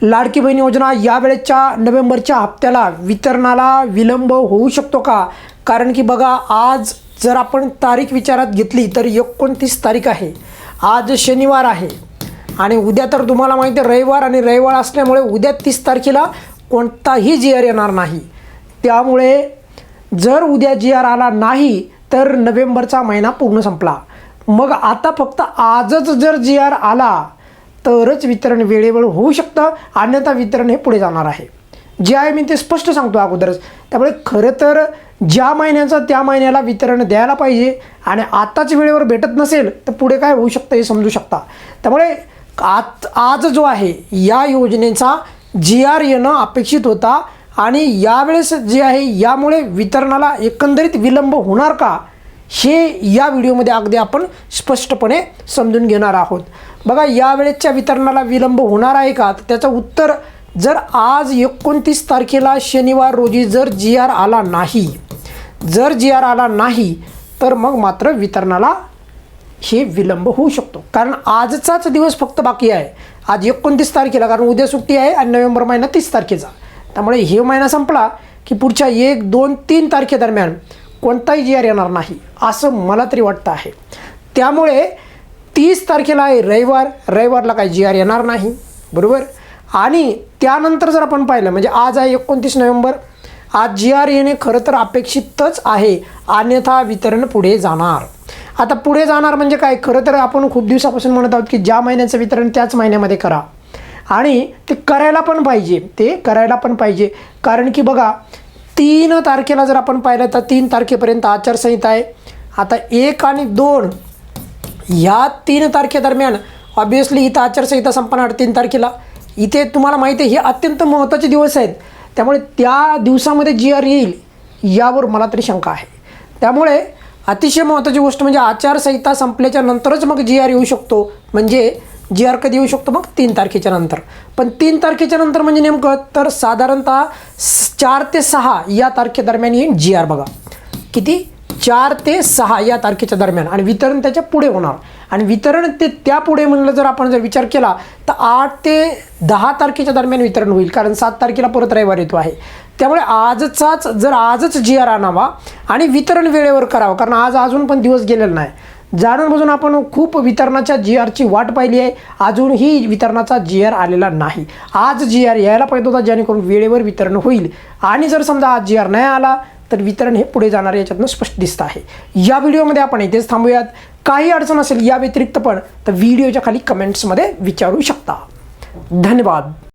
लाडकी बहीण योजना या वेळेच्या नोव्हेंबरच्या हप्त्याला वितरणाला विलंब होऊ शकतो का? कारण की बघा, आज जर आपण तारीख विचारात घेतली तर 29 तारीख आहे, आज शनिवार आहे आणि उद्या तर तुम्हाला माहिती आहे रविवार, आणि रविवार असल्यामुळे उद्या 30 तारखेला कोणताही GR येणार नाही. त्यामुळे जर उद्या GR आला नाही तर नोव्हेंबरचा महिना पूर्ण संपला. मग आता फक्त आजच जर GR आला तरच वितरण वेळेवर होऊ शकतं, अन्यथा वितरण हे पुढे जाणार आहे. जे आहे मी ते स्पष्ट सांगतो अगोदरच. त्यामुळे खरं तर ज्या महिन्याचं त्या महिन्याला वितरण द्यायला पाहिजे, आणि आताच वेळेवर भेटत नसेल तर पुढे काय होऊ शकतं हे समजू शकता. त्यामुळे आज जो आहे या योजनेचा GR येणं अपेक्षित होता, आणि यावेळेस जे आहे यामुळे वितरणाला एकंदरीत विलंब होणार का हे या व्हिडिओमध्ये अगदी आपण स्पष्टपणे समजून घेणार आहोत. बघा, यावेळेच्या वितरणाला विलंब होणार आहे का, तर त्याचं उत्तर, जर आज 29 तारखेला शनिवार रोजी जर GR आला नाही, तर मग मात्र वितरणाला हे विलंब होऊ शकतो. कारण आजचाच दिवस फक्त बाकी आहे, आज 29 तारखेला, कारण उद्या सुट्टी आहे आणि नोव्हेंबर महिना 30 तारखेचा. त्यामुळे हे महिना संपला की पुढच्या 1, 2, 3 तारखेदरम्यान कोणताही GR येणार नाही असं मला तरी वाटतं आहे. त्यामुळे 30 तारखेला आहे रविवारला काही GR येणार नाही, बरोबर. आणि त्यानंतर जर आपण पाहिलं, म्हणजे आज आहे 29 नोव्हेंबर, आज GR येणे खरं तर अपेक्षितच आहे, अन्यथा वितरण पुढे जाणार. आता पुढे जाणार म्हणजे काय, खरं तर आपण खूप दिवसापासून म्हणत आहोत की ज्या महिन्याचं वितरण त्याच महिन्यामध्ये करा, आणि ते करायला पण पाहिजे. कारण की बघा, 3 तारखेला जर आपण पाहिलं तर 3 तारखेपर्यंत आचारसंहिता आहे. आता 1 आणि 2 ह्या 3 तारखेदरम्यान ऑब्वियसली इथं आचारसंहिता संपणार 3 तारखेला. इथे तुम्हाला माहिती आहे हे अत्यंत महत्त्वाचे दिवस आहेत, त्यामुळे त्या दिवसामध्ये GR येईल यावर मला तरी शंका आहे. त्यामुळे अतिशय महत्त्वाची गोष्ट म्हणजे आचारसंहिता संपल्याच्या नंतरच मग GR येऊ शकतो. म्हणजे GR कधी येऊ शकतो, मग 3 तारखेच्या नंतर. पण 3 तारखेच्या नंतर म्हणजे नेमकं तर साधारणतः 4 ते 6 या तारखेदरम्यान येईल GR. बघा किती, 4 ते 6 या तारखेच्या दरम्यान, आणि वितरण त्याच्या पुढे होणार. आणि वितरण ते त्या पुढे म्हणलं जर आपण विचार केला तर 8 ते 10 तारखेच्या दरम्यान वितरण होईल, कारण 7 तारखेला परत रविवार येतो आहे. त्यामुळे आजच GR आणावा आणि वितरण वेळेवर करावं, कारण आज अजून पण दिवस गेलेला नाही. जाणून बुजून आपण खूप वितरणाच्या GRची वाट पाहिली आहे, अजूनही वितरणाचा GR आलेला नाही. आज GR यायला पाहिजे होता, जेणेकरून वेळेवर वितरण होईल. आणि जर समजा आज GR नाही आला तर वितरण हे पुढे जाणार याच्यातून स्पष्ट दिसतं आहे. या व्हिडिओमध्ये आपण इथेच थांबूयात. काही अडचण असेल या व्यतिरिक्त पण तर व्हिडिओच्या खाली कमेंट्समध्ये विचारू शकता. धन्यवाद.